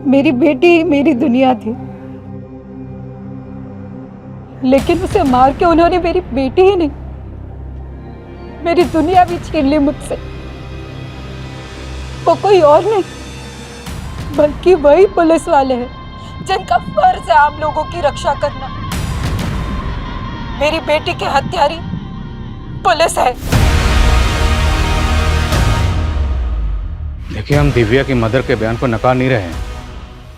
मेरी बेटी ही मेरी दुनिया थी, लेकिन उसे मार के उन्होंने मेरी बेटी ही नहीं, मेरी दुनिया भी छीन ली मुझसे। वो कोई और नहीं बल्कि वही पुलिस वाले हैं जिनका फर्ज है आप लोगों की रक्षा करना। मेरी बेटी के हत्यारी पुलिस है। देखिए, हम दिव्या की मदर के बयान को नकार नहीं रहे हैं।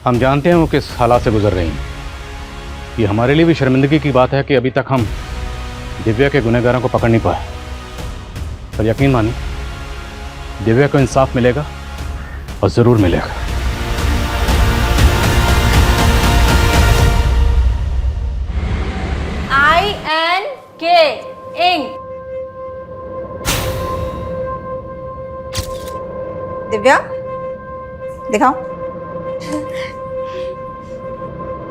हम जानते हैं वो किस हालात से गुजर रही हैं। ये हमारे लिए भी शर्मिंदगी की बात है कि अभी तक हम दिव्या के गुनहगारों को पकड़ नहीं पाए। पर यकीन मानिए, दिव्या को इंसाफ मिलेगा और जरूर मिलेगा। INK ink. दिव्या दिखाओ,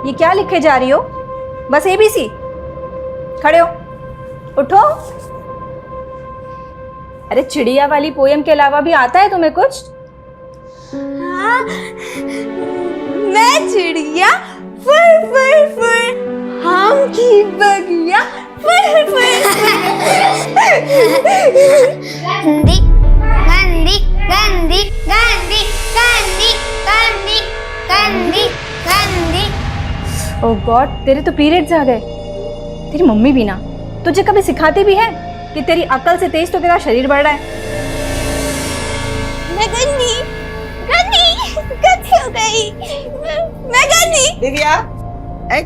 ये क्या लिखे जा रही हो? बस ABC? खड़े हो, उठो। अरे चिड़िया वाली पोयम के अलावा भी आता है तुम्हें कुछ? हाँ, मैं चिड़िया फुर फुर फुर, हम की बगिया फुर फुर। गंदी गंदी गंदी गंदी गंदी गंदी गंदी गंदी। ओह गॉड, तेरे तो पीरियड्स आ गए। तेरी मम्मी भी ना तुझे कभी सिखाती भी है कि तेरी अकल से तेज तो तेरा शरीर बढ़ रहा है। मैं गंदी गंदी गंदी हो गई, मैं गंदी। दिव्या,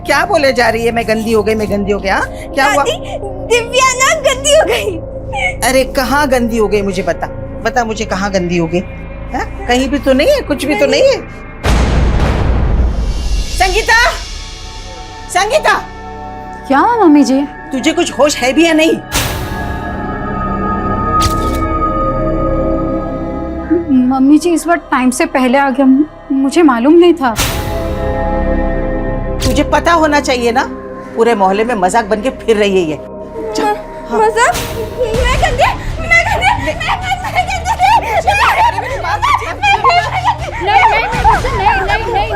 क्या बोले जा रही है? मैं गंदी हो गई, मैं गंदी हो गया? क्या हुआ? दिव्या ना गंदी हो गई। अरे कहाँ गंदी हो गई? मुझे बता मुझे, कहाँ गंदी हो गई? कहीं भी तो नहीं है, कुछ भी तो नहीं है। संगीता, संगीता, क्या हुआ मम्मी जी? तुझे कुछ होश है भी या नहीं? मम्मी जी इस बार टाइम से पहले आ गया, मुझे मालूम नहीं था। तुझे पता होना चाहिए ना, पूरे मोहल्ले में मजाक बन के फिर रही है ये। मजाक? मैं गंदी, मैं गंदी,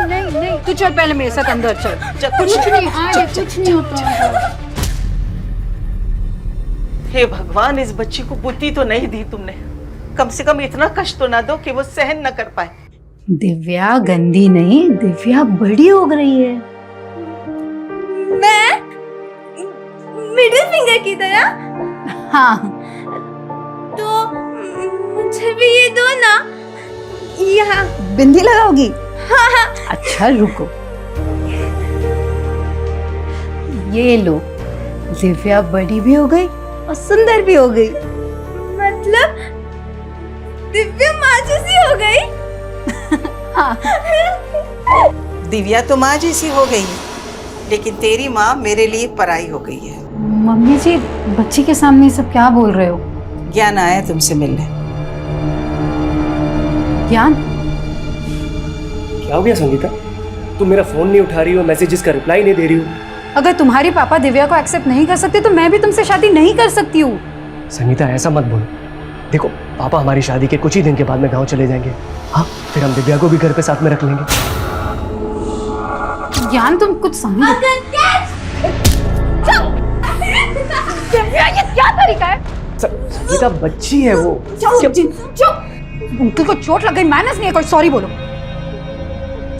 मैं नहीं, तू चल पहले मेरे साथ अंदर चल। कुछ नहीं होता। हे भगवान, इस बच्ची को बुद्धि तो नहीं दी तुमने। कम से कम इतना कष्ट तो ना दो कि वो सहन न कर पाए। दिव्या गंदी नहीं, दिव्या बड़ी हो रही है। मैं मिडिल फिंगर की तरह? हाँ, तो मुझे भी ये दो ना। यहाँ बिंदी लगाओगी? हाँ हाँ। अच्छा रुको, ये लो। दिव्या बड़ी भी हो गई और सुंदर भी हो गई। मतलब दिव्या माँ जैसी हो गई? हाँ। दिव्या तो माँ जैसी हो गई, लेकिन तेरी माँ मेरे लिए पराई हो गई है। मम्मी जी, बच्ची के सामने सब क्या बोल रहे हो? ज्ञान आया तुमसे मिलने। ज्ञान? क्या हो गया संगीता? तुम मेरा फोन नहीं उठा रही हो, मैसेजेस का रिप्लाई नहीं दे रही हो। अगर तुम्हारे पापा दिव्या को एक्सेप्ट नहीं कर सकते तो मैं भी तुमसे शादी नहीं कर सकती हूँ। संगीता ऐसा मत बोलो। देखो, पापा हमारी शादी के कुछ ही दिन के बाद में गांव चले जाएंगे। हाँ, फिर हम दिव्या को भी घर पे साथ में रख लेंगे। ज्ञान, तुम कुछ समझो। दिव्या, ये क्या तरीका है? संगीता बच्ची है वो। चुप। अंकल को चोट लग गई, मैनर्स नहीं है कोई। सॉरी बोलो।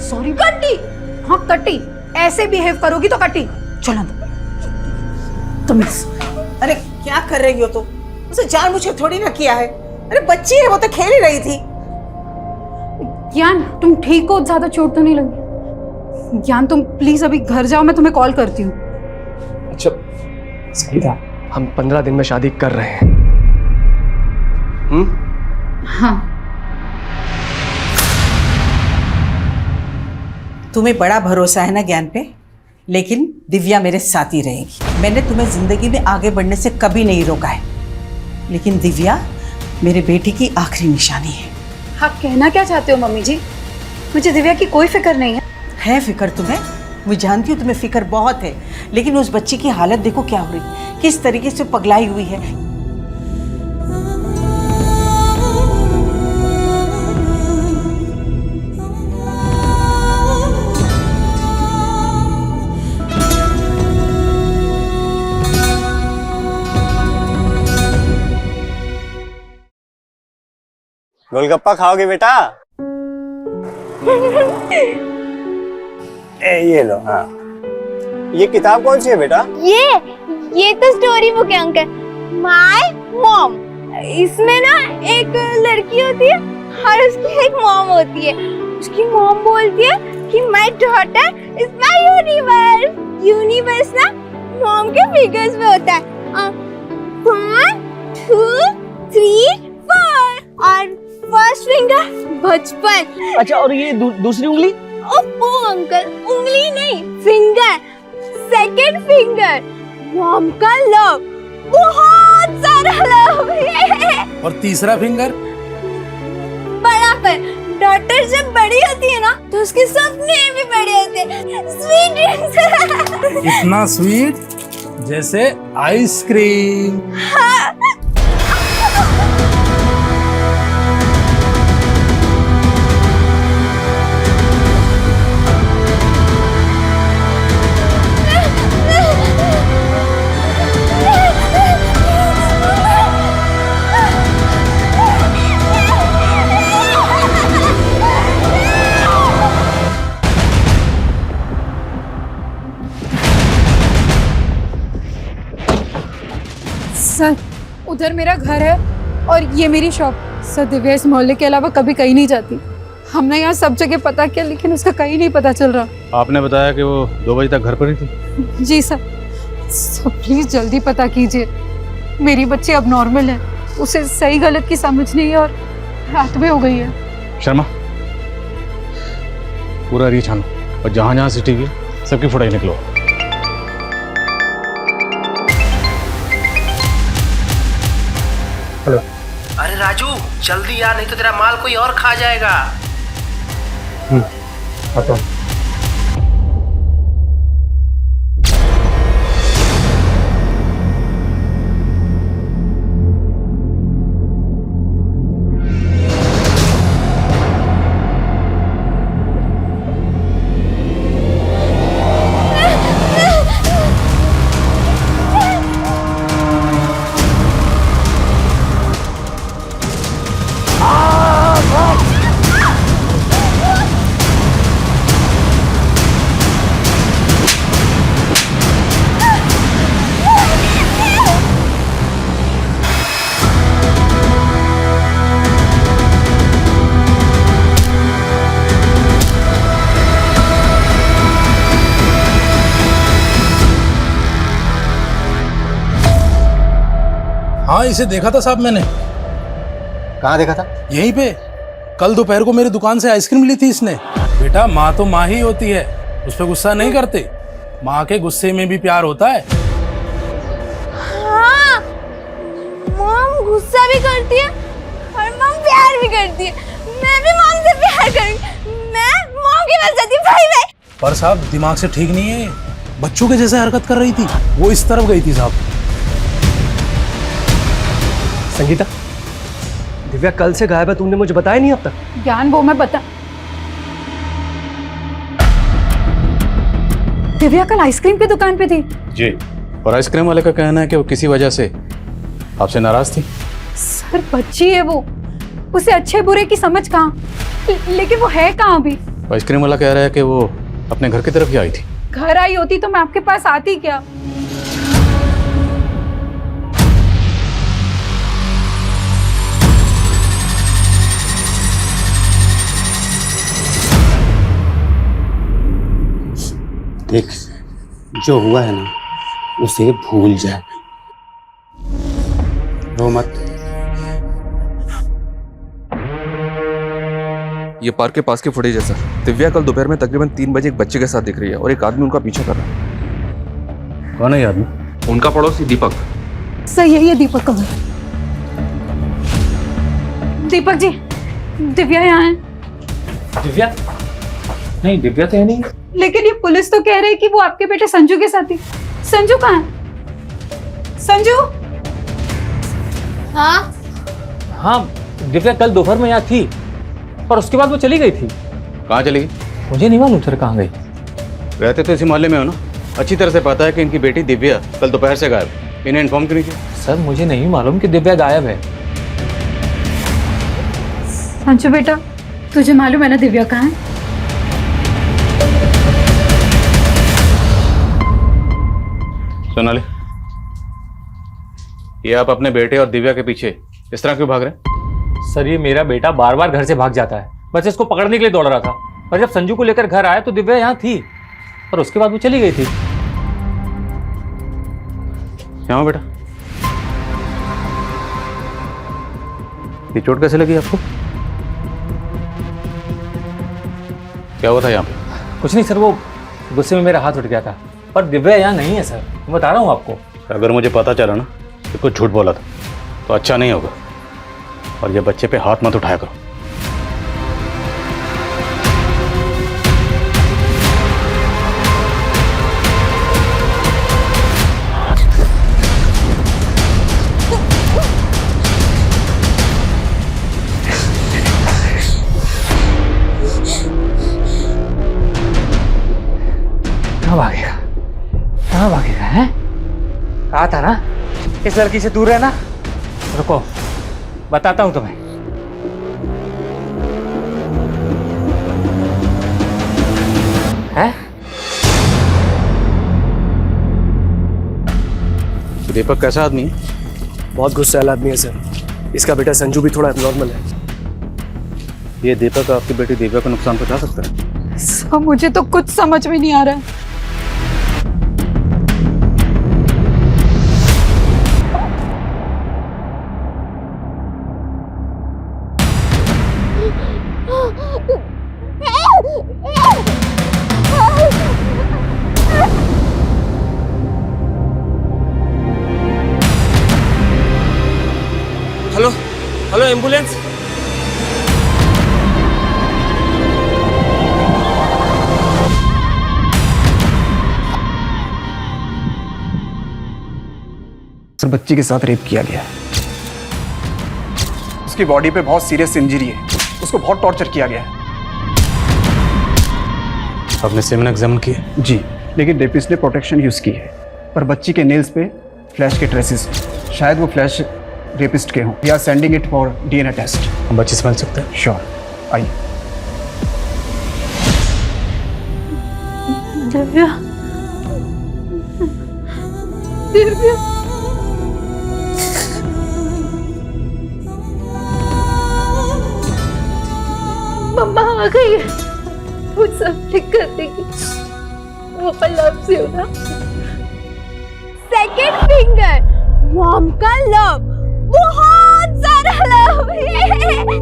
सॉरी कट्टी। हाँ कट्टी, ऐसे बिहेव करोगी तो कट्टी। चलो तुम। अरे क्या कर रही हो तुम? उसे जानबूझ थोड़ी ना किया है। अरे बच्ची है, वो तो खेल ही रही थी। ज्ञान, तुम ठीक हो? ज्यादा चोट तो नहीं लगी? ज्ञान, तुम प्लीज अभी घर जाओ, मैं तुम्हें कॉल करती हूँ। अच्छा संगीता, हम 15 दिन में शादी कर रहे हैं। हाँ। तुम्हें बड़ा भरोसा है ना ज्ञान पे, लेकिन दिव्या मेरे साथ ही रहेगी। मैंने तुम्हें जिंदगी में आगे बढ़ने से कभी नहीं रोका है, लेकिन दिव्या मेरे बेटे की आखिरी निशानी है। आप कहना क्या चाहते हो मम्मी जी? मुझे दिव्या की कोई फिक्र नहीं है। फिक्र तुम्हें? मैं जानती हूँ तुम्हें फिक्र बहुत है, लेकिन उस बच्ची की हालत देखो क्या हो रही, किस तरीके से पगलाई हुई है। गोलगप्पा खाओगे बेटा? ये लो। हाँ, ये किताब कौन सी है बेटा? ये तो स्टोरी बुक है अंकल। My mom. इसमें ना एक लड़की होती है और उसकी एक मॉम होती है। उसकी मॉम बोलती है कि my daughter is my universe. Universe ना मॉम के फिगर्स में होता है। 1 2 3 4 और फर्स्ट फिंगर बचपन। अच्छा, और ये दूसरी उंगली? ओप्पो अंकल, उंगली नहीं, फिंगर। सेकंड फिंगर मॉम का लव, बहुत सारा लव। और तीसरा फिंगर? बड़ापन। डॉटर जब बड़ी होती है ना तो उसके सपने भी बड़े होते हैं। Sweet dreams. इतना स्वीट जैसे आइसक्रीम। सर, उधर मेरा घर है और ये मेरी शॉप। सर, दिव्या इस मोहल्ले के अलावा कभी कहीं नहीं जाती। हमने यहाँ सब जगह पता किया लेकिन उसका कहीं नहीं पता चल रहा। आपने बताया कि वो 2 बजे तक घर पर ही थी? जी सर। प्लीज जल्दी पता कीजिए। मेरी बच्ची अब नॉर्मल है, उसे सही गलत की समझ नहीं है और रात में हो गई है। शर्मा, पूरा एरिया छानो और जहाँ जहाँ सीसीटीवी है सबकी फुटेज निकलो। अरे राजू, जल्दी यार, नहीं तो तेरा माल कोई और खा जाएगा। आता हूँ। हाँ, इसे देखा था साहब मैंने। कहाँ देखा था? यहीं पे। कल दोपहर को मेरी दुकान से आइसक्रीम ली थी इसने। बेटा, माँ तो माँ ही होती है, उस पर गुस्सा नहीं करते। माँ के गुस्से में भी प्यार होता है। हाँ, मॉम गुस्सा भी करती है और मॉम प्यार भी करती है। मैं भी मॉम से प्यार करूंगी। मैं मॉम की वजह से भाई भाई। पर साहब, दिमाग से ठीक नहीं है। बच्चों के जैसे हरकत कर रही थी। वो इस तरफ गई थी साहब। संगीता, दिव्या कल से गायब है, तुमने मुझे बताया नहीं अब तक। ज्ञान, वो मैं बता। दिव्या कल आइसक्रीम की दुकान पे थी। जी। और आइसक्रीम वाले का कहना है कि वो किसी वजह से आपसे नाराज थी। सर, बच्ची है वो, उसे अच्छे बुरे की समझ कहाँ। लेकिन वो है कहाँ अभी? आइसक्रीम वाला कह रहा है कि वो अपने घर की तरफ ही आई थी। घर आई होती तो मैं आपके पास आती क्या? देख, जो हुआ है ना उसे भूल जाए। रो मत। ये पार्क के पास की फुटेज है सर। दिव्या कल दोपहर में तकरीबन 3 बजे एक बच्चे के साथ दिख रही है और एक आदमी उनका पीछा कर रहा है। कौन है ये आदमी? उनका पड़ोसी दीपक। सर, यही है दीपक का घर। दीपक जी, दिव्या यहाँ है। दिव्या? नहीं, दिव्या तो है नहीं। लेकिन ये पुलिस तो कह रही है कि वो आपके बेटे संजू के साथ थी। संजू कहाँ है? संजू? हाँ हाँ, दिव्या कल दोपहर में यहाँ थी और उसके बाद वो चली गई थी। कहाँ चली गई? मुझे नहीं मालूम सर कहाँ गई। रहते तो इसी मोहल्ले में हो ना, अच्छी तरह से पता है कि इनकी बेटी दिव्या कल दोपहर से गायब। इन्हें इन्फॉर्म क्यों नहीं किया? सर मुझे नहीं मालूम कि दिव्या गायब है। संजू बेटा, तुझे मालूम है ना दिव्या कहाँ है? सोनाली, ये आप अपने बेटे और दिव्या के पीछे इस तरह क्यों भाग रहे हैं? सर ये मेरा बेटा बार बार घर से भाग जाता है, बस इसको पकड़ने के लिए दौड़ रहा था। और जब संजू को लेकर घर आया तो दिव्या यहाँ थी और उसके बाद वो चली गई थी। यहाँ बेटा, ये चोट कैसे लगी आपको? क्या हुआ था यहाँ पे? कुछ नहीं सर, वो गुस्से में मेरा हाथ उठ गया था, पर दिव्या यहाँ नहीं है सर, मैं बता रहा हूँ आपको। अगर मुझे पता चला ना कि कुछ झूठ बोला था तो अच्छा नहीं होगा, और ये बच्चे पे हाथ मत उठाया करो। कहाँ भागेगा, कहाँ भागेगा है? कहा था ना इस लड़की से दूर रहना। रुको बताता हूं तुम्हें। है? दीपक कैसा आदमी है? बहुत गुस्से वाला आदमी है सर। इसका बेटा संजू भी थोड़ा एबनॉर्मल है। ये दीपक आपकी बेटी दिव्या को नुकसान पहुंचा सकता है? सर, मुझे तो कुछ समझ में नहीं आ रहा है। Hello hello, ambulance. सर, बच्ची के साथ रेप किया गया है। उसकी बॉडी पे बहुत सीरियस इंजरी है, उसको बहुत टॉर्चर किया गया है। आपने सेवन एग्जामिन किया? जी, लेकिन रेपिस्ट ने प्रोटेक्शन यूज की है, पर बच्ची के नेल्स पे फ्लैश के ट्रेसेस हैं। शायद वो फ्लैश रेपिस्ट के हों। We are sending it for DNA test. हम बच्ची समझ सकते हैं? श्योर, आइए। दिव्या, दिव्या, मम्मा आ गई है, वो सब ठीक कर देगी। वो लव से हो ना? सेकंड फिंगर, मॉम का लव, बहुत सारा लव है।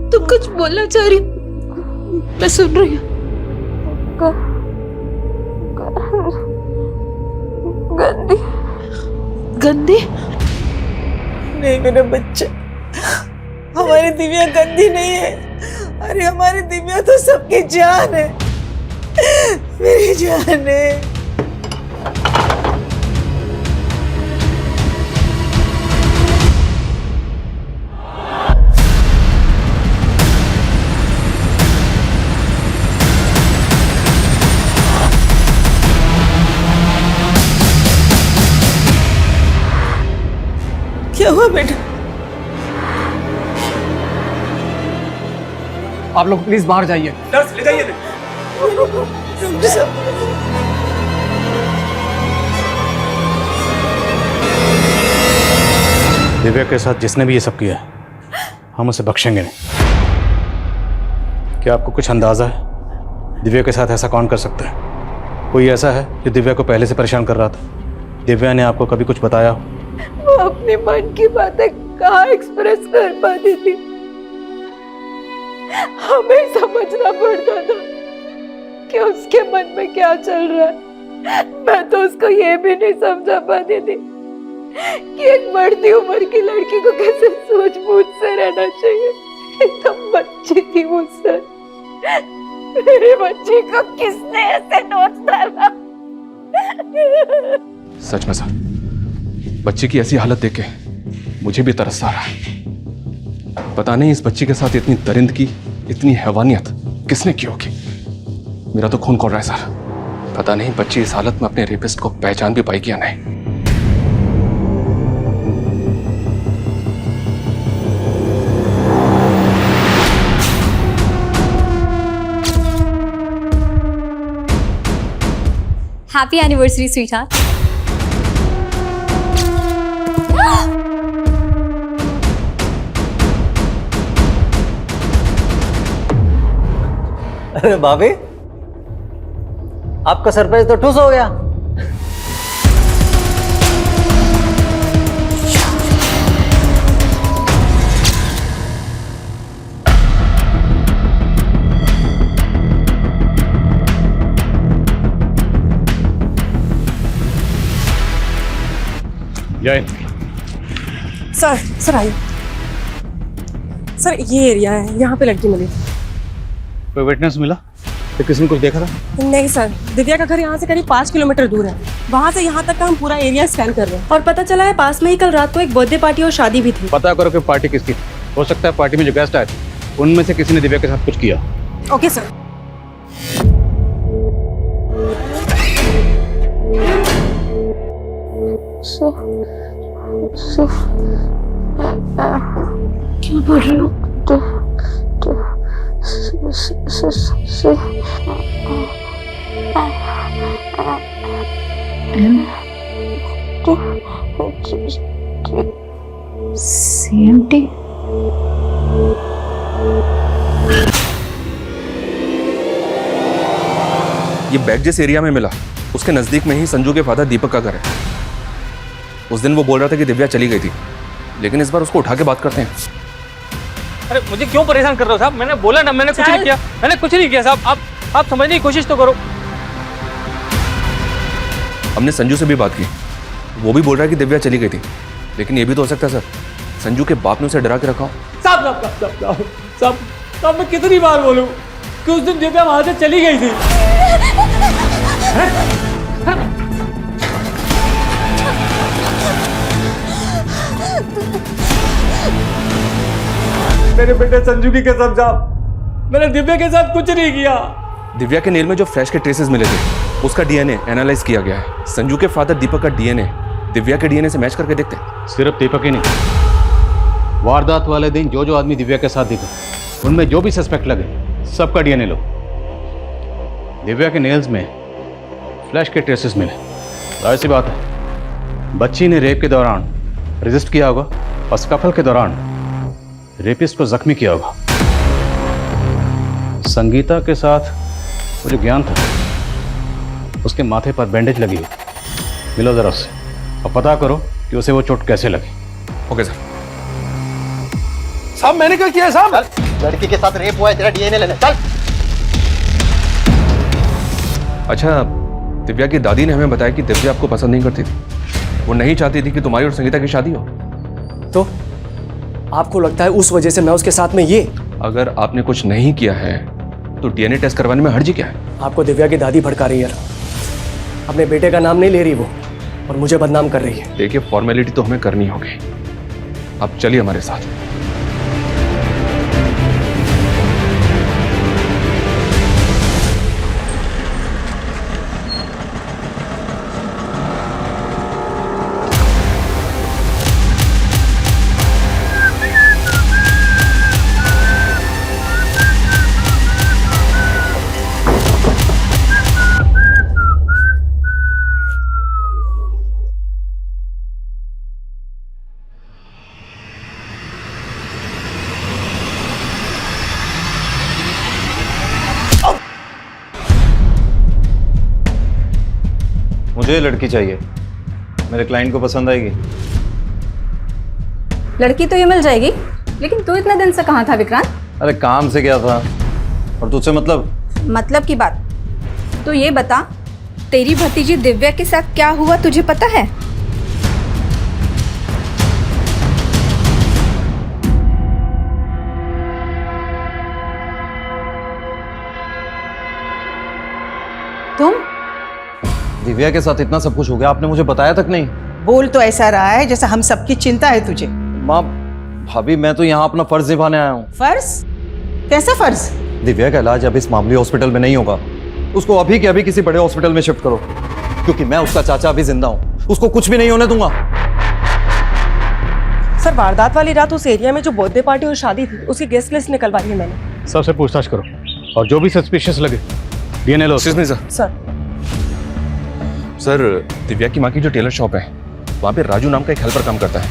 तुम कुछ बोलना चाह रही? मैं सुन रही हूँ। गंदी गंदी? नहीं मेरा बच्चा, हमारी दिव्या गंदी नहीं है। अरे हमारी दिव्या तो सबकी जान है, मेरी जान है। क्या हुआ बेटा? आप लोग प्लीज बाहर जाइए। नर्स ले जाइए। दिव्या के साथ जिसने भी ये सब किया है, हम उसे बख्शेंगे नहीं। क्या आपको कुछ अंदाजा है दिव्या के साथ ऐसा कौन कर सकता है? कोई ऐसा है जो दिव्या को पहले से परेशान कर रहा था? दिव्या ने आपको कभी कुछ बताया हो? वो अपने मन की बातें कहाँ एक्सप्रेस कर पाती थी। हमें समझना पड़ता था कि उसके मन में क्या चल रहा है। मैं तो उसको ये भी नहीं समझा पाती थी कि एक बढ़ती उम्र की लड़की को कैसे सूझबूझ से रहना चाहिए। एकदम बच्ची थी मुझसे। मेरे बच्ची को किसने ऐसे नोच डाला? सच में सर, बच्चे की ऐसी हालत देख के मुझे भी तरस आ रहा है। पता नहीं इस बच्ची के साथ इतनी दरिंदगी, इतनी हैवानियत किसने की होगी। मेरा तो खून खौल रहा है सर। पता नहीं बच्ची इस हालत में अपने रेपिस्ट को पहचान भी पाएगी या नहीं। Happy anniversary sweetheart. अरे भाभी, आपका सरप्राइज तो ठुस हो गया। जय सर आइए। सर ये एरिया है, यहाँ पे लड़की मिली। कोई विटनेस मिला? तो किसी ने कुछ देखा था? नहीं सर, दिव्या का घर यहाँ से करीब 5 किलोमीटर दूर है। वहाँ से यहाँ तक का हम पूरा एरिया स्कैन कर रहे हैं और पता चला है पास में ही कल रात को एक बर्थडे पार्टी और शादी भी थी। पता करो कि पार्टी किसकी थी। हो सकता है पार्टी में जो गेस्ट आए थे उनमें से किसी ने दिव्या के साथ कुछ किया। Okay sir. क्या बोल रही हो? CMT? ये बैग जिस एरिया में मिला उसके नजदीक में ही संजू के फादर दीपक का घर है। उस दिन वो बोल रहा था कि दिव्या चली गई थी, लेकिन इस बार उसको उठा के बात करते हैं। अरे मुझे क्यों परेशान कर रहे हो साहब? मैंने बोला ना, मैंने कुछ नहीं किया। मैंने कुछ नहीं किया साहब। आप समझने की कोशिश तो करो। हमने संजू से भी बात की, वो भी बोल रहा है कि दिव्या चली गई थी, लेकिन ये भी तो हो सकता है सर संजू के बाप ने उसे डरा के रखा हो। साहब मैं कितनी बार बोलूं कि उस दिन दिव्या वहां से चली गई थी। मेरे बेटे संजू की कसम साहब, मैंने दिव्या के साथ कुछ नहीं किया। दिव्या के नेल में जो फ्लैश के ट्रेसेस मिले थे उसका डीएनए एनालाइज किया गया है। संजू के फादर दीपक का डीएनए दिव्या के डीएनए से मैच करके देखते हैं। सिर्फ दीपक ही नहीं, वारदात वाले दिन जो आदमी दिव्या के साथ दिखे उनमें जो भी सस्पेक्ट लगे सबका डीएनए लो। दिव्या के नेल्स में फ्लैश के ट्रेसेस मिले। जाहिर सी बात है बच्ची ने रेप के दौरान रेजिस्ट किया होगा और स्कफल के दौरान रेपिस्ट को जख्मी किया होगा। संगीता के साथ वो जो ज्ञान था उसके माथे पर बैंडेज लगी हुई। मिलो जरा उससे और पता करो कि उसे वो चोट कैसे लगी। Okay sir. साहब मैंने क्या किया साहब? लड़की के साथ रेप हुआ है, तेरा डीएनए लेने चल। अच्छा, दिव्या की दादी ने हमें बताया कि दिव्या आपको पसंद नहीं करती थी। वो नहीं चाहती थी कि तुम्हारी और संगीता की शादी हो। तो आपको लगता है उस वजह से मैं उसके साथ में ये? अगर आपने कुछ नहीं किया है तो डीएनए टेस्ट करवाने में हर्जी क्या है? आपको दिव्या की दादी भड़का रही है, अपने बेटे का नाम नहीं ले रही वो और मुझे बदनाम कर रही है। देखिए फॉर्मेलिटी तो हमें करनी होगी, आप चलिए हमारे साथ। मुझे लड़की चाहिए, मेरे क्लाइंट को पसंद आएगी। लड़की तो ये मिल जाएगी, लेकिन तू इतने दिन से कहाँ था विक्रांत? अरे काम से क्या था, और तुझसे मतलब की बात तो ये बता, तेरी भतीजी दिव्या के साथ क्या हुआ तुझे पता है? तुम? दिव्या के साथ इतना सब कुछ हो गया, आपने मुझे बताया तक नहीं। बोल तो ऐसा रहा है जैसा हम सबकी चिंता है तुझे। माँ भाभी, मैं तो यहाँ अपना फर्ज निभाने आया हूँ। फर्ज? कैसा फर्ज? दिव्या का इलाज अब इस मामूली हॉस्पिटल में नहीं होगा, उसको अभी के अभी किसी बड़े हॉस्पिटल में शिफ्ट करो, क्योंकि मैं उसका चाचा अभी जिंदा हूं, उसको कुछ भी नहीं होने दूंगा। सर वारदात वाली रात उस एरिया में जो बर्थडे पार्टी और शादी थी उसकी गेस्ट लिस्ट निकलवाई है मैंने। सबसे पूछताछ करो और जो भी सस्पिशियस लगे डीएनए लो। नहीं सर। सर दिव्या की माँ की जो टेलर शॉप है वहाँ पे राजू नाम का एक हेल्पर काम करता है।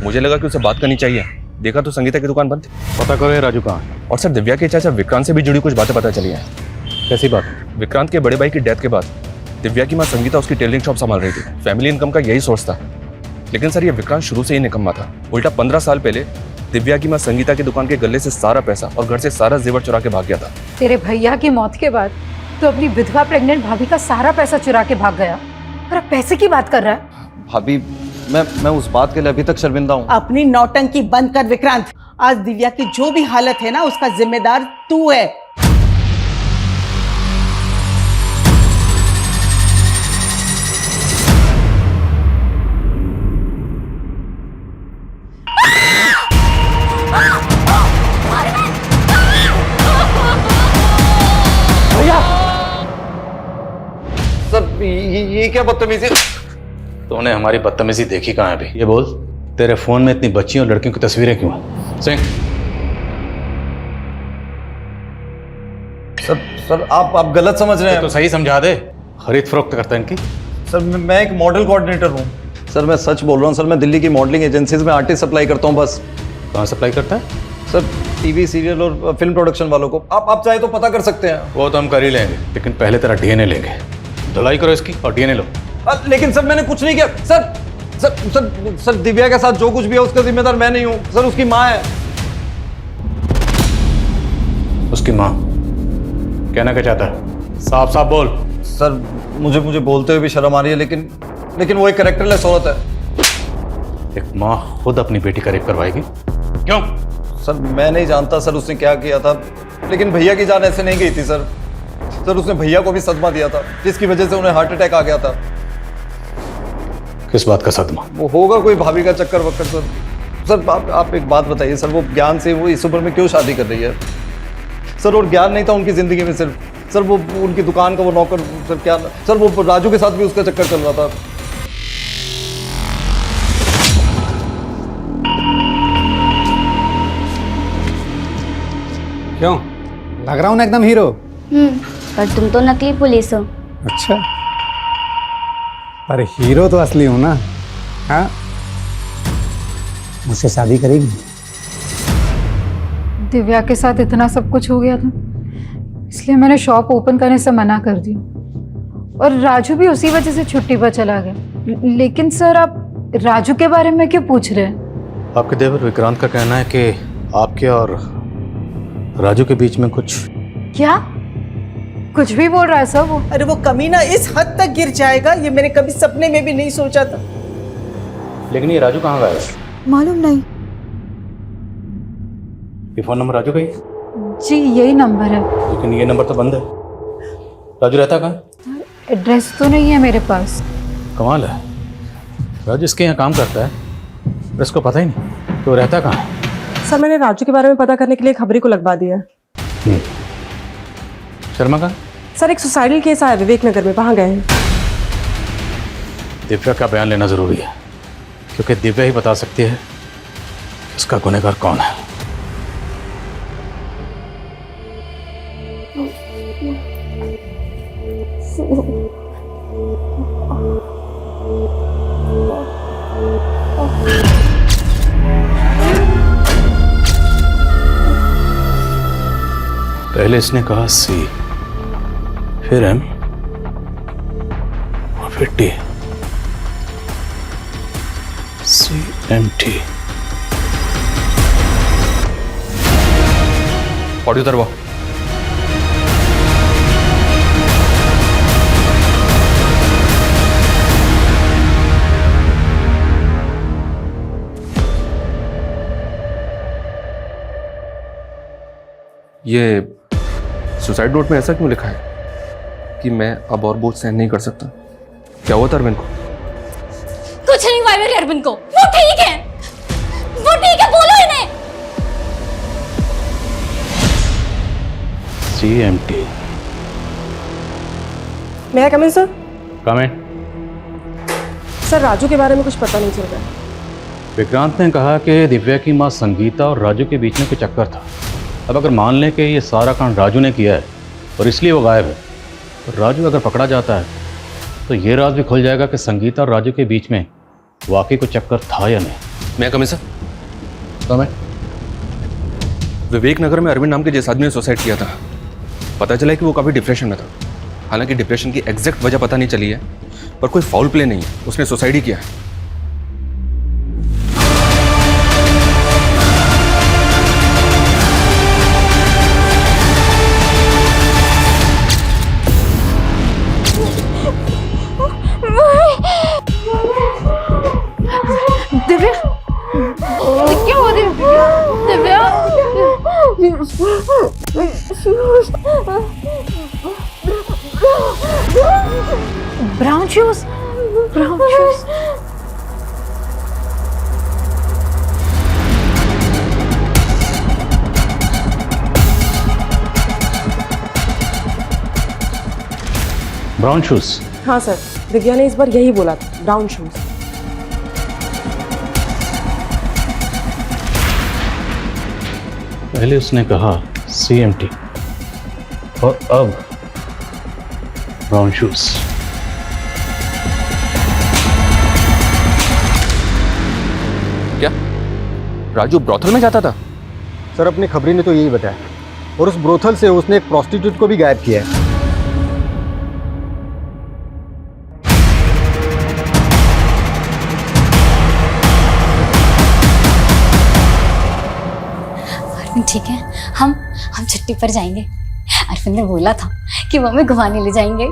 मुझे लगा कि उससे बात करनी चाहिए। देखा तो संगीता की दुकान बंद थी। पता करो ये राजू कहाँ है। और सर दिव्या के चाचा विक्रांत से भी जुड़ी कुछ बातें पता चली हैं। कैसी बात? विक्रांत के बड़े भाई की डेथ के बाद दिव्या की माँ संगीता उसकी टेलरिंग शॉप संभाल रही थी। फैमिली इनकम का यही सोर्स था। लेकिन सर ये विक्रांत शुरू से ही निकम्मा था। उल्टा 15 साल पहले दिव्या की माँ संगीता की दुकान के गले से सारा पैसा और घर से सारा जेवर चुरा के भाग गया था। तेरे भैया की मौत के बाद तो अपनी विधवा प्रेग्नेंट भाभी का सारा पैसा चुरा के भाग गया और अब पैसे की बात कर रहा है। भाभी मैं उस बात के लिए अभी तक शर्मिंदा हूँ। अपनी नौटंकी बंद कर विक्रांत। आज दिव्या की जो भी हालत है ना, उसका जिम्मेदार तू है। सर ये क्या बदतमीजी। तूने हमारी बदतमीजी देखी कहाँ है अभी? ये बोल, तेरे फोन में इतनी बच्चियों और लड़कियों की तस्वीरें क्यों हैं? सिंह। सर आप गलत समझ रहे हैं। तो सही समझा दे। खरीद फरोख्त करता है इनकी। सर मैं एक मॉडल कोऑर्डिनेटर हूँ। सर मैं सच बोल रहा हूँ सर, मैं दिल्ली की मॉडलिंग एजेंसीज में आर्टिस्ट सप्लाई करता हूँ बस। कहाँ सप्लाई करता है? सर टीवी सीरियल और फिल्म प्रोडक्शन वालों को। आप चाहे तो पता कर सकते हैं। वो तो हम कर ही लेंगे, लेकिन पहले तेरा डीएनए लेंगे। धुलाई करो इसकी और डीएनए लो। लेकिन सर मैंने कुछ नहीं किया। सर दिव्या के साथ जो कुछ भी है उसका जिम्मेदार मैं नहीं हूँ सर, उसकी माँ है। उसकी माँ? कहना क्या चाहता है? साफ साफ बोल। सर मुझे बोलते हुए भी शर्म आ रही है, लेकिन वो एक कैरेक्टरलेस औरत है। एक माँ खुद अपनी बेटी का रेप करवाएगी? क्यों? सर मैं नहीं जानता सर उसने क्या किया था, लेकिन भैया की जान ऐसे नहीं गई थी सर। उसने भैया को भी सदमा दिया था, जिसकी वजह से उन्हें हार्ट अटैक आ गया था। किस बात का सदमा? वो होगा कोई भाभी का चक्कर वक्कर सर। सर आप एक बात बताइए सर, वो ज्ञान से वो इस उम्र में क्यों शादी कर रही है सर? और ज्ञान नहीं था उनकी जिंदगी में सिर्फ सर, वो उनकी दुकान का वो नौकर सर, क्या सर वो राजू के साथ भी उसका चक्कर चल रहा था। क्यों लग रहा हूँ ना एकदम हीरो? पर तुम तो नकली पुलिस हो। अच्छा, पर हीरो तो असली हूं ना। हाँ, मुझसे शादी करेगी? दिव्या के साथ इतना सब कुछ हो गया था, इसलिए मैंने शॉप ओपन करने से मना कर दी और राजू भी उसी वजह से छुट्टी पर चला गया। लेकिन सर आप राजू के बारे में क्यों पूछ रहे हैं? आपके देवर विक्रांत का कहना है कि आपके और राजू के बीच में कुछ। क्या कुछ भी बोल रहा है सर वो? अरे वो कमीना इस हद तक गिर जाएगा ये मैंने कभी सपने में भी नहीं सोचा था। लेकिन ये राजू कहाँ गया? मालूम नहीं। ये फोन नंबर राजू का ही? जी यही नंबर है। लेकिन ये नंबर तो बंद है। राजू रहता कहाँ? एड्रेस तो नहीं है मेरे पास। कमाल है, राजू इसके यहाँ काम करता है, इसको पता ही नहीं तो रहता कहाँ है। सर मैंने राजू के बारे में पता करने के लिए खबरी को लगवा दिया है। शर्मा का? सर एक सुसाइडल केस आया विवेक नगर में, वहां गए हैं। दिव्या का बयान लेना जरूरी है, क्योंकि दिव्या ही बता सकती है इसका गुनहगार कौन है। पहले इसने कहा सी, फिर एम और फिर टी। CMT। ऑडियो उतरवा। ये सुसाइड नोट में ऐसा क्यों लिखा है कि मैं अब और बोझ सहन नहीं कर सकता? क्या हुआ था अरविंद को? कुछ नहीं हुआ मेरे अरविंद को। वो ठीक है, बोलो इन्हें। CMT मैं कम इन सर? कमेंट। सर राजू के बारे में कुछ पता नहीं चल रहा है। विक्रांत ने कहा कि दिव्या की मां संगीता और राजू के बीच में कोई चक्कर था। अब अगर मान लें कि ये सारा कांड राजू ने किया है और इसलिए वो गायब है, तो राजू अगर पकड़ा जाता है तो ये राज भी खुल जाएगा कि संगीता और राजू के बीच में वाकई कोई चक्कर था या नहीं। मैं कम सर? कमेंट। विवेक नगर में अरविंद नाम के जिस आदमी ने सुसाइड किया था, पता चला कि वो काफ़ी डिप्रेशन में था। हालांकि डिप्रेशन की एग्जैक्ट वजह पता नहीं चली है, पर कोई फाउल प्ले नहीं है, उसने सुसाइड ही किया है। दिव्या, क्या हो रही है? Divya, brown shoes, brown shoes. Brown shoes. हाँ सर, दिव्या ने इस बार यही बोला था, ब्राउन शूज। पहले उसने कहा CMT और अब ब्राउन शूज। क्या राजू ब्रोथल में जाता था? सर अपनी खबरी ने तो यही बताया, और उस ब्रोथल से उसने एक प्रोस्टिट्यूट को भी गायब किया है। ठीक है, हम छुट्टी पर जाएंगे। अरविंद ने बोला था कि वो हमें घुमाने ले जाएंगे,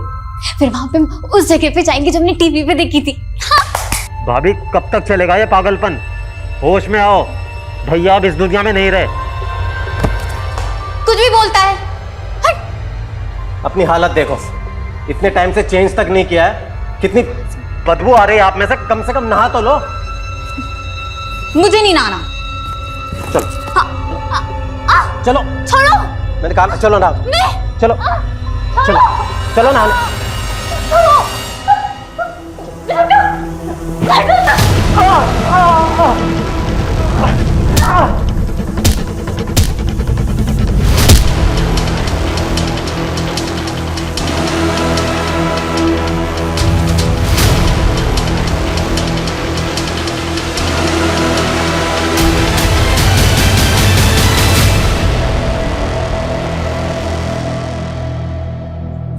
फिर वहां पे उस जगह पे जाएंगे जो हमने टीवी पे देखी थी। हाँ। भाभी कब तक चलेगा ये पागलपन? होश में आओ, भैया अब इस दुनिया में नहीं रहे। कुछ भी बोलता है। अपनी हालत देखो, इतने टाइम से चेंज तक नहीं किया है, कितनी बदबू आ रही है आप में से कम नहा तो लो। मुझे नहीं नहाना। चलो चलो, छोड़ो। मैंने कहा चलो ना, चलो चलो चलो नहाने।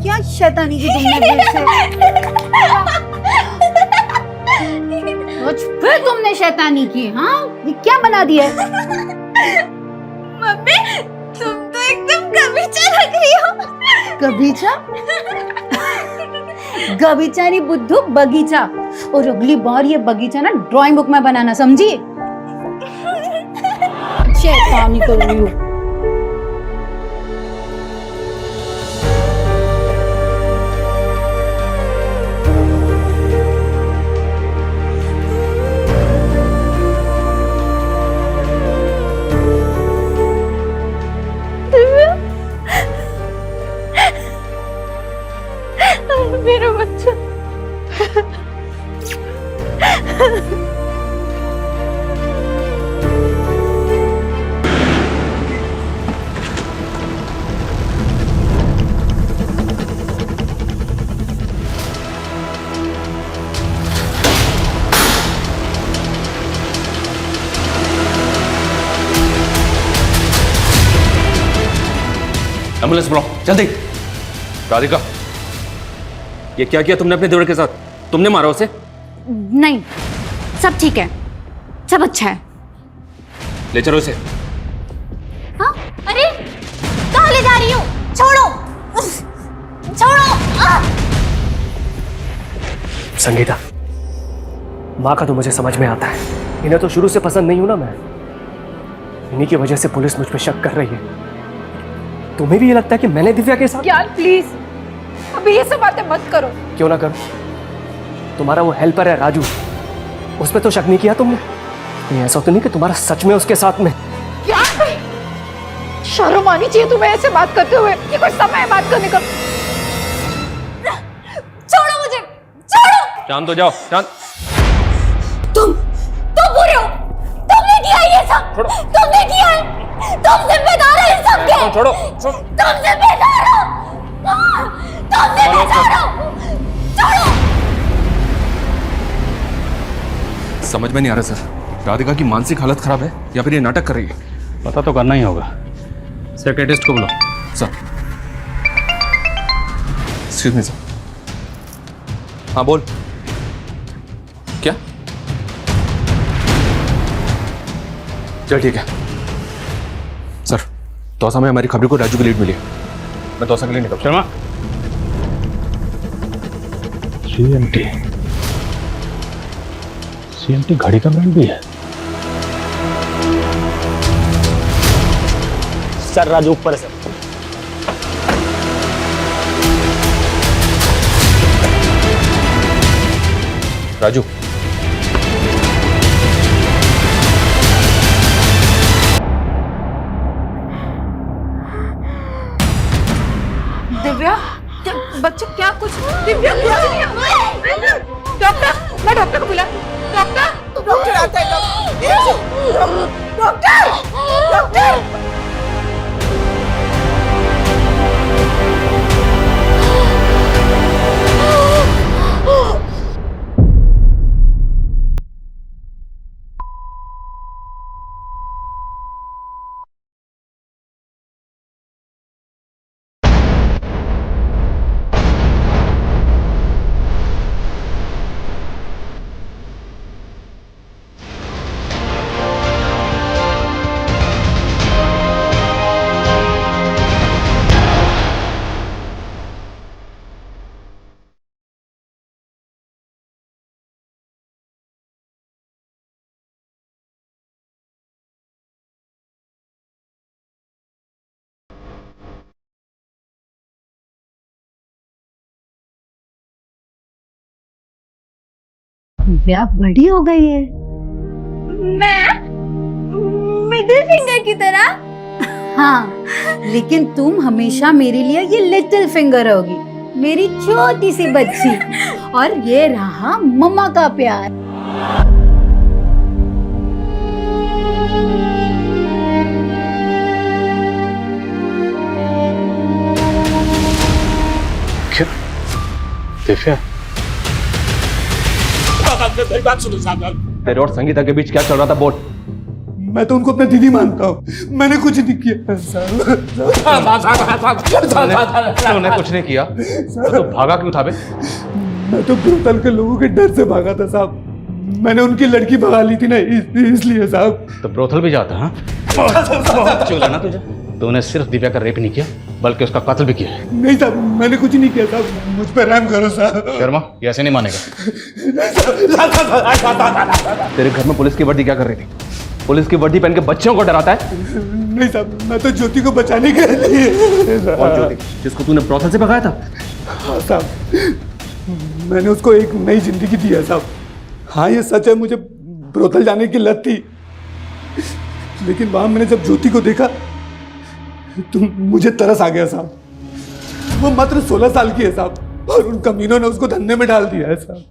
क्या शैतानी की तुमने फिर से? फिर तुमने शैतानी की? हाँ, ये क्या बना दिया है? मम्मी, तुम तो एकदम गबीचा लग रही हो। गबीचा? गबीचा नहीं बुद्धू, बगीचा। और अगली बार ये बगीचा ना ड्राइंग बुक में बनाना, समझी? शैतानी कर रही हो। मेरा बच्चा। एम्बुलेंस बुलाओ जल्दी। राधिका, ये क्या किया तुमने अपने देवर के साथ? तुमने मारा उसे? नहीं, सब ठीक है, सब अच्छा है। ले चलो इसे। हाँ? अरे कहाँ ले जा रही हो? छोड़ो, छोड़ो। संगीता, माँ का तो मुझे समझ में आता है, इन्हें तो शुरू से पसंद नहीं हूं ना मैं। इन्हीं की वजह से पुलिस मुझ पर शक कर रही है। तुम्हें भी ये लगता है कि मैंने दिव्या के साथ? यार प्लीज, अभी ये सब बातें मत करो। क्यों ना करो? तुम्हारा वो हेल्पर है राजू, उस पर तो शक नहीं किया तुमने? नहीं, ऐसा तो नहीं कि तुम्हारा सच में उसके साथ में? क्या? शर्म आनी चाहिए तुम्हें ऐसे बात करते हुए। ये कोई समय है बात करने का? शांत हो जाओ, शांत। तुम बुरे हो, तुमने किया ये सब, तुमने किया है, तुम जिम्मेदार हो इन सब के। छोड़ो, तुम जिम्मेदार हो, तुम जिम्मेदार हो, छोड़ो। समझ में नहीं आ रहा सर, राधिका की मानसिक हालत खराब है या फिर ये नाटक कर रही है? पता तो करना ही होगा। सेक्रेटरिस्ट को बुलाओ। Sir, excuse me sir. हाँ बोल। क्या? चल ठीक है सर। तौसा में हमारी खबरी को राजू की लीड मिली है। मैं तौसा के लिए निकल। शर्मा, सीएमटी घड़ी का ब्रांड भी है। सर राजू ऊपर है सर। राजू, दिव्या, बच्चे क्या कुछ? दिव्या कुछ नहीं है। डॉक्टर, मैं डॉक्टर को बुला। डॉक्टर आता है। डॉक्टर। दिव्या बड़ी हो गई है। मैं मिडिल फिंगर की तरह। हाँ, लेकिन तुम हमेशा मेरे लिए ये लिटिल फिंगर होगी, मेरी छोटी सी बच्ची। और ये रहा मम्मा का प्यार। क्या दिव्या? मेरी बात सुनो साहब। तेरे और संगीता के बीच क्या चल रहा था बोल। मैं तो उनको अपनी दीदी मानता हूँ, मैंने कुछ नहीं किया। तूने कुछ नहीं किया तो भागा क्यों था बे? मैं तो ब्रोतल के लोगों के डर से भागा था साहब। मैंने उनकी लड़की भगा ली थी ना, इसलिए साहब। तो ब्रोथल भी जाता? हाँ, चुला ना तुझे। तूने सिर्फ दिव्या का रेप नहीं किया बल्कि उसका कत्ल भी किया है। नहीं साहब, मैंने कुछ नहीं किया साहब, मुझ पर रहम करो साहब। शर्मा, ये ऐसे नहीं मानेगा। तेरे घर में पुलिस की वर्दी क्या कर रही थी? पुलिस की वर्दी पहन के बच्चों को डराता है? नहीं साहब, मैं तो ज्योति को बचाने के लिए। कौन ज्योति? जिसको तूने ब्रोथल से भगाया था? हाँ साहब, मैंने उसको एक नई जिंदगी दी है साहब। हाँ ये सच है, मुझे ब्रोथल जाने की लत थी, लेकिन वहां मैंने जब ज्योति को देखा तो मुझे तरस आ गया साहब। वो मात्र 16 साल की है साहब, और उन कमीनों ने उसको धंधे में डाल दिया है साहब।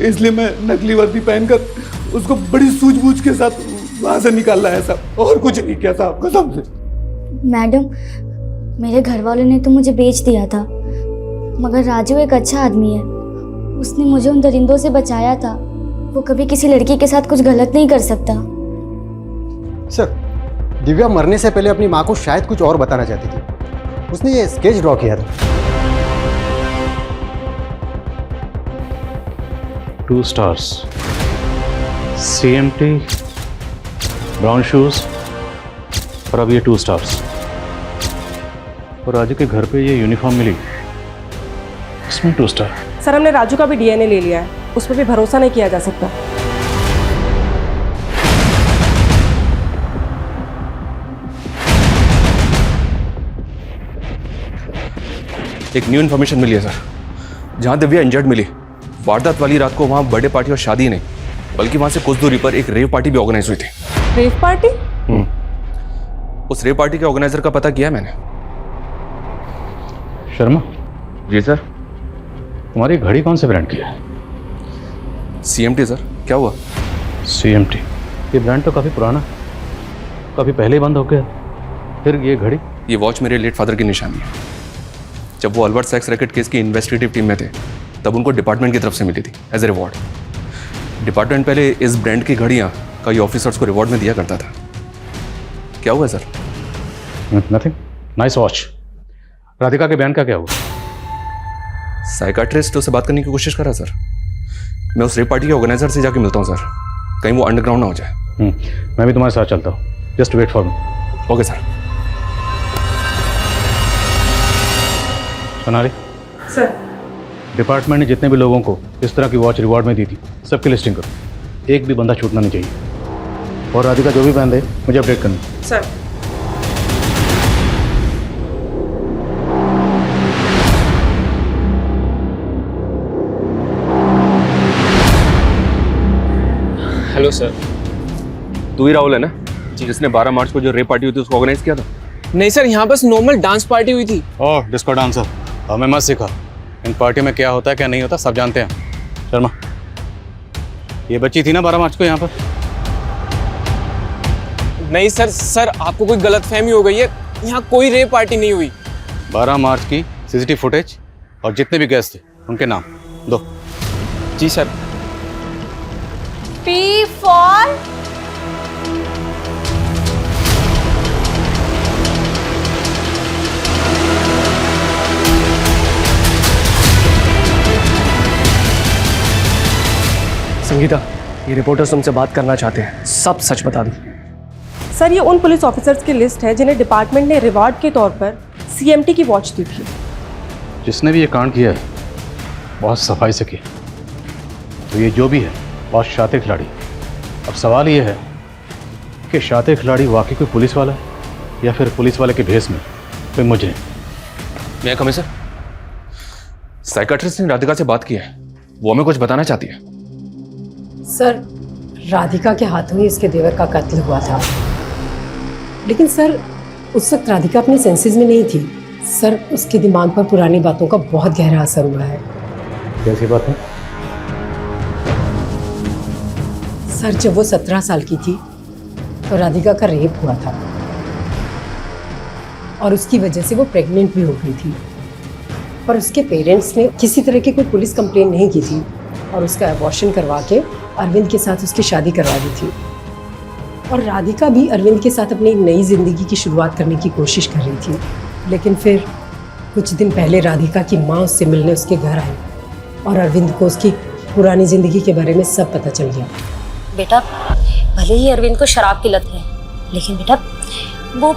इसलिए मैं नकली वर्दी पहनकर उसको बड़ी सूझबूझ के साथ वहां से निकाल लाया साहब, और कुछ नहीं किया साहब, कसम से। मैडम, मेरे घर वालों ने तो मुझे बेच दिया था, मगर राजू एक अच्छा आदमी है। उसने मुझे उन दरिंदों से बचाया था। वो कभी किसी लड़की के साथ कुछ गलत नहीं कर सकता। सर, दिव्या मरने से पहले अपनी माँ को शायद कुछ और बताना चाहती थी। उसने ये स्केच ड्रॉ किया था। 2 stars, CMT, ब्राउन शूज, और अब ये 2 stars। और राजू के घर पे ये यूनिफॉर्म मिली, इसमें 2 स्टार। सर हमने राजू का भी डीएनए ले लिया है, उस पर भी भरोसा नहीं किया जा सकता। एक न्यू इन्फॉर्मेशन मिली है सर। जहां दिव्या इंजर्ड मिली, वारदात वाली रात को वहां बर्थडे पार्टी और शादी नहीं, बल्कि वहां से कुछ दूरी पर एक रेव पार्टी भी ऑर्गेनाइज हुई थी। Rave party? उस रेव पार्टी के ऑर्गेनाइजर का पता किया मैंने। शर्मा, जी सर। तुम्हारी घड़ी कौन से ब्रांड की है? CMT sir. क्या हुआ? CMT? ये ब्रांड तो काफ़ी पुराना, काफ़ी पहले ही बंद हो गया, फिर ये घड़ी? ये वॉच मेरे लेट फादर की निशानी है। जब वो अल्बर्ट सेक्स रैकेट केस की इन्वेस्टिगेटिव टीम में थे तब उनको डिपार्टमेंट की तरफ से मिली थी एज ए रिवॉर्ड। डिपार्टमेंट पहले इस ब्रांड की घड़ियाँ कई ऑफिसर्स को रिवॉर्ड में दिया करता था। क्या हुआ sir? Nothing. Nice watch. Radhika के बयान का क्या हुआ? साइकाट्रिस्ट उससे बात करने की कोशिश कर रहा सर। मैं उस रेप पार्टी के ऑर्गेनाइजर से जाके मिलता हूँ सर, कहीं वो अंडरग्राउंड ना हो जाए। मैं भी तुम्हारे साथ चलता हूँ। Just wait for me. Okay sir. Sonali sir. Department ने जितने भी लोगों को इस तरह की वॉच रिवॉर्ड में दी थी सबकी लिस्टिंग करो। एक भी बंदा छूटना नहीं चाहिए। और राधिका जो भी पहन दे मुझे अपडेट करनी। सर। Hello sir. तू ही राहुल है ना जिसने 12 मार्च को जो रेप पार्टी हुई थी उसको ऑर्गेनाइज किया था? नहीं सर, यहाँ बस नॉर्मल डांस पार्टी हुई थी। ओह, डिस्को डांसर। हमें मत सिखा। इन पार्टी में क्या होता है क्या नहीं होता सब जानते हैं। शर्मा, ये बच्ची थी ना 12 मार्च को यहाँ पर? नहीं सर आपको कोई गलतफहमी हो गई है। यहाँ कोई रेप पार्टी नहीं हुई। 12 मार्च की CCTV फुटेज और जितने भी गेस्ट थे उनके नाम दो। जी सर। P for संगीता, ये रिपोर्टर्स तुमसे बात करना चाहते हैं, सब सच बता दो। सर, ये उन पुलिस ऑफिसर्स की लिस्ट है जिन्हें डिपार्टमेंट ने रिवार्ड के तौर पर CMT की वॉच दी थी। जिसने भी ये कांड किया है बहुत सफाई से किया, तो ये जो भी है बहुत शातिर खिलाड़ी। अब सवाल ये है कि शातिर खिलाड़ी वाकई कोई पुलिस वाला है या फिर पुलिस वाले के भेस में कोई मुझे। मैं कमी सर, साइकाट्रिस्ट ने राधिका से बात की है, वो हमें कुछ बताना चाहती है। सर, राधिका के हाथों ही इसके देवर का कत्ल हुआ था, लेकिन सर उस वक्त राधिका अपने सेंसेस में नहीं थी। सर, उसके दिमाग पर पुरानी बातों का बहुत गहरा असर हुआ है। कैसी बात है? सर, जब वो 17 साल की थी तो राधिका का रेप हुआ था और उसकी वजह से वो प्रेग्नेंट भी हो गई थी, पर उसके पेरेंट्स ने किसी तरह की कोई पुलिस कंप्लेंट नहीं की थी और उसका अबॉर्शन करवा के अरविंद के साथ उसकी शादी करवा दी थी। और राधिका भी अरविंद के साथ अपनी नई ज़िंदगी की शुरुआत करने की कोशिश कर रही थी, लेकिन फिर कुछ दिन पहले राधिका की माँ उससे मिलने उसके घर आई और अरविंद को उसकी पुरानी ज़िंदगी के बारे में सब पता चल गया। बेटा, भले ही अरविंद को शराब की लत है, लेकिन बेटा वो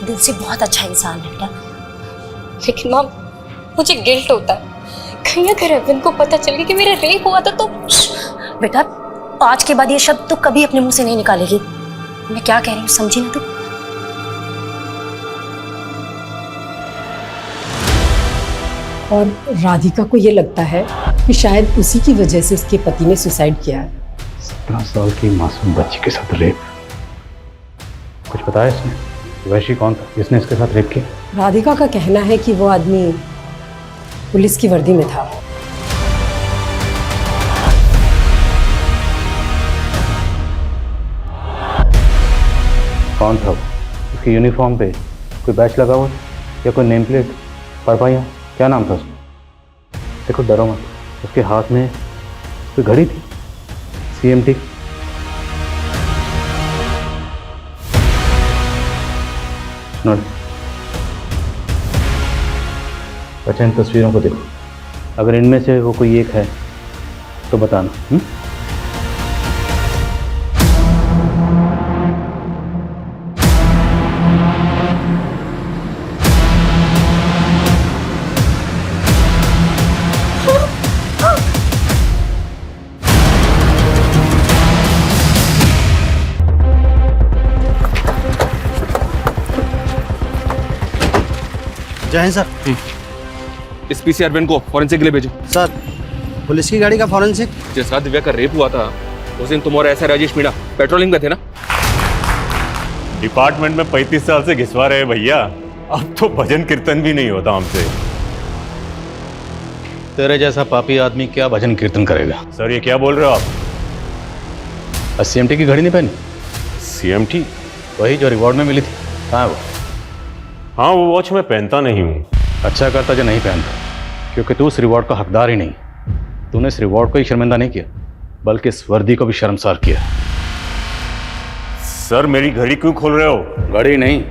दिल से बहुत अच्छा इंसान है बेटा। लेकिन माँ, मुझे गिल्ट होता है, कहीं अगर अरविंद को पता चल गया कि मेरा रेप हुआ था तो। बेटा, आज के बाद ये शब्द तो कभी अपने मुंह से नहीं निकालेगी। मैं क्या कह रही हूँ समझी ना तू? और राधिका को ये लगता है कि शायद उसी की वजह से उसके पति ने सुसाइड किया है। 17 साल की मासूम बच्ची के साथ रेप। कुछ बताया इसने? वैशी कौन था जिसने इसके साथ रेप किया? राधिका का कहना है कि वो आदमी पुलिस की वर्दी में था। कौन था वो? उसकी यूनिफॉर्म पे कोई बैच लगा हुआ या कोई नेम प्लेट पढ़ पाया? क्या नाम था उसका? देखो, डरो मत, उसके हाथ में कोई घड़ी थी, CMT। अच्छा, इन तस्वीरों को देखो, अगर इनमें से वो कोई एक है तो बताना। जय हिंद सर। इस PC अरविंद को फॉरेंसिक के लिए भेजो। सर, पुलिस की गाड़ी का फॉरेंसिक? जिस रात दिव्या का रेप हुआ था उस दिन तुम और ऐसा राजेश मीणा पेट्रोलिंग में थे ना? डिपार्टमेंट में 35 साल से घिसवा रहे भैया, अब तो भजन कीर्तन भी नहीं होता हमसे। तेरे जैसा पापी आदमी क्या भजन कीर्तन करेगा? सर ये क्या बोल रहे हो आप? CMT की घड़ी नहीं पहनी? CMT? वही जो रिवॉर्ड में मिली थी, कहाँ है वो? हाँ वो वॉच मैं पहनता नहीं हूँ। अच्छा करता जो नहीं पहनता, क्योंकि तू उस रिवॉर्ड का हकदार ही नहीं। तूने इस रिवॉर्ड को ही शर्मिंदा नहीं किया, बल्कि इस वर्दी को भी शर्मसार किया। सर मेरी घड़ी क्यों खोल रहे हो? घड़ी नहीं,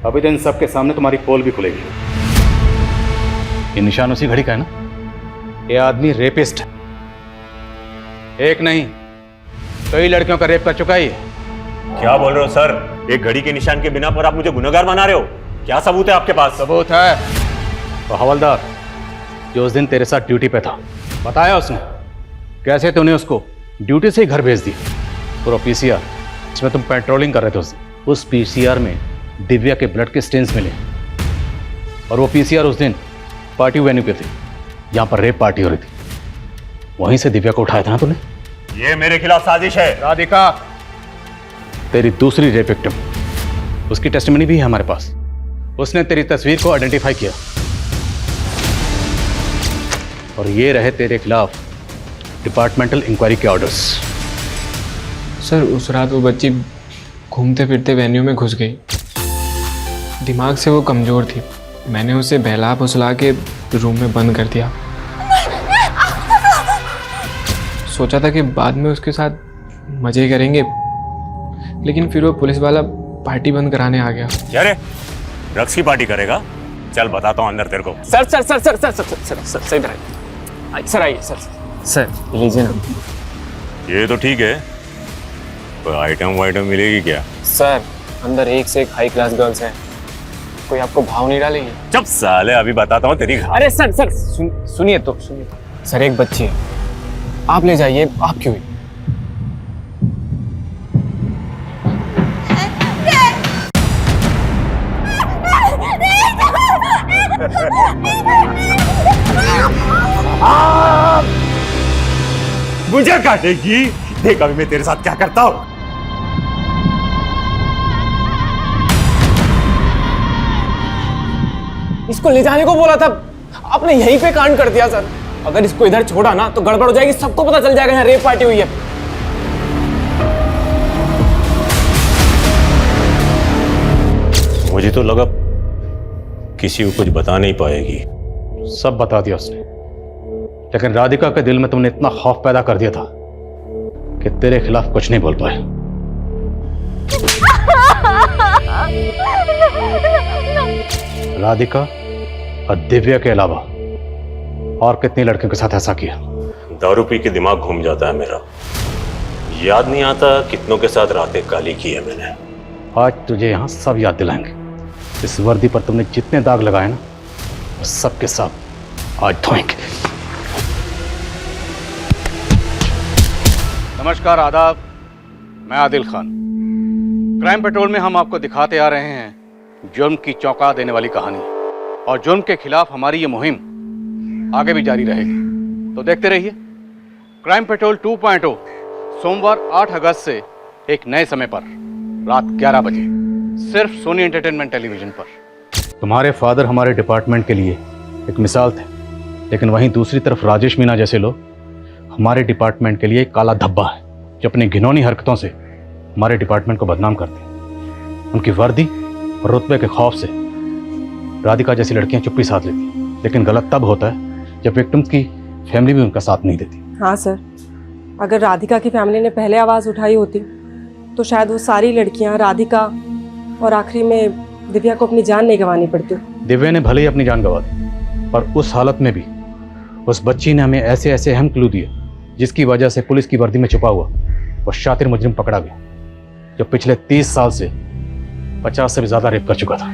अभी तो इन सबके सामने तुम्हारी पोल भी खुलेगी। ये निशान उसी घड़ी का है ना? ये आदमी रेपिस्ट है, एक नहीं कई लड़कियों का रेप कर चुका ही है। क्या बोल रहे हो सर? एक घड़ी के निशान के बिना पर आप मुझे गुनहगार बना रहे हो? क्या सबूत है आपके पास? सबूत है। तो हवलदार जो उस दिन तेरे साथ ड्यूटी पे था, बताया उसने कैसे तूने उसको ड्यूटी से ही घर भेज दिया। पूरा PCR जिसमें तुम पेट्रोलिंग कर रहे थे उस PCR में दिव्या के ब्लड के स्टेन्स मिले, और वो PCR उस दिन पार्टी वेन्यू पे थी, यहाँ पर रेप पार्टी हो रही थी। वहीं से दिव्या को उठाया था ना तूने? ये मेरे खिलाफ साजिश है। राधिका तेरी दूसरी रेप विक्टिम, उसकी टेस्टिमनी भी है हमारे पास। उसने तेरी तस्वीर को आइडेंटिफाई किया, और ये रहे तेरे खिलाफ डिपार्टमेंटल इंक्वायरी के ऑर्डर्स। सर उस रात वो बच्ची घूमते फिरते वेन्यू में घुस गई। दिमाग से वो कमज़ोर थी। मैंने उसे बहला फुसला के रूम में बंद कर दिया। सोचा था कि बाद में उसके साथ मज़े करेंगे, लेकिन फिर वो पुलिस वाला पार्टी बंद कराने आ गया। क्या रे, ड्रग्स की पार्टी करेगा? चल बताता हूँ अंदर तेरे को। Sir sir sir sir sir sir sir sir sir इधर आइए सर, आइए सर। सर लीजिए ना। ये तो ठीक है, कोई आइटम वाइटम मिलेगी क्या? सर अंदर एक से एक हाई क्लास गर्ल्स हैं, कोई आपको भाव नहीं डालेगी? चुप साले, अभी बताता हूँ तेरी। अरे सर सर सुनिए तो सुनिए। सर एक बच्ची है, आप ले जाइए। आप क्यों? मुझे काटेगी? देख अभी मैं तेरे साथ क्या करता हूँ। इसको ले जाने को बोला था, आपने यहीं पे कांड कर दिया सर। अगर इसको इधर छोड़ा ना तो गड़बड़ हो जाएगी, सबको पता चल जाएगा यहाँ रेप पार्टी हुई है। मुझे तो लगा किसी को कुछ बता नहीं पाएगी। सब बता दिया उसने, लेकिन राधिका के दिल में तुमने इतना खौफ पैदा कर दिया था कि तेरे खिलाफ कुछ नहीं बोल पाए। राधिका और दिव्या के अलावा और कितनी लड़कियों के साथ ऐसा किया? दारू पी के दिमाग घूम जाता है मेरा, याद नहीं आता कितनों के साथ रातें काली की है मैंने। आज तुझे यहां सब याद दिलाएंगे। इस वर्दी पर तुमने जितने दाग लगाए ना, वो सब के सब आज धोएंगे। नमस्कार, आदाब, मैं आदिल खान। क्राइम पेट्रोल में हम आपको दिखाते आ रहे हैं जुर्म की चौंका देने वाली कहानी, और जुर्म के खिलाफ हमारी ये मुहिम आगे भी जारी रहेगी। तो देखते रहिए क्राइम पेट्रोल 2.0 सोमवार 8 अगस्त से एक नए समय पर रात 11 बजे सिर्फ सोनी एंटरटेनमेंट टेलीविजन पर। तुम्हारे फादर हमारे डिपार्टमेंट के लिए एक मिसाल थे, लेकिन वहीं दूसरी तरफ राजेश मीना जैसे लोग हमारे डिपार्टमेंट के लिए एक काला धब्बा है, जो अपनी घिनौनी हरकतों से हमारे डिपार्टमेंट को बदनाम करते हैं। उनकी वर्दी और रुतबे के खौफ से राधिका जैसी लड़कियां चुप्पी साध लेती हैं, लेकिन गलत तब होता है जब विक्टिम्स की फैमिली भी उनका साथ नहीं देती। हाँ सर, अगर राधिका की फैमिली ने पहले आवाज़ उठाई होती तो शायद वो सारी लड़कियां राधिका और आखिरी में दिव्या को अपनी जान नहीं गंवानी पड़ती। दिव्या ने भले ही अपनी जान गंवा दी, पर उस हालत में भी उस बच्ची ने हमें ऐसे ऐसे अहम क्लू दिए जिसकी वजह से पुलिस की वर्दी में छुपा हुआ वो शातिर मुजरिम पकड़ा गया, जो पिछले 30 साल से 50 से भी ज्यादा रेप कर चुका था।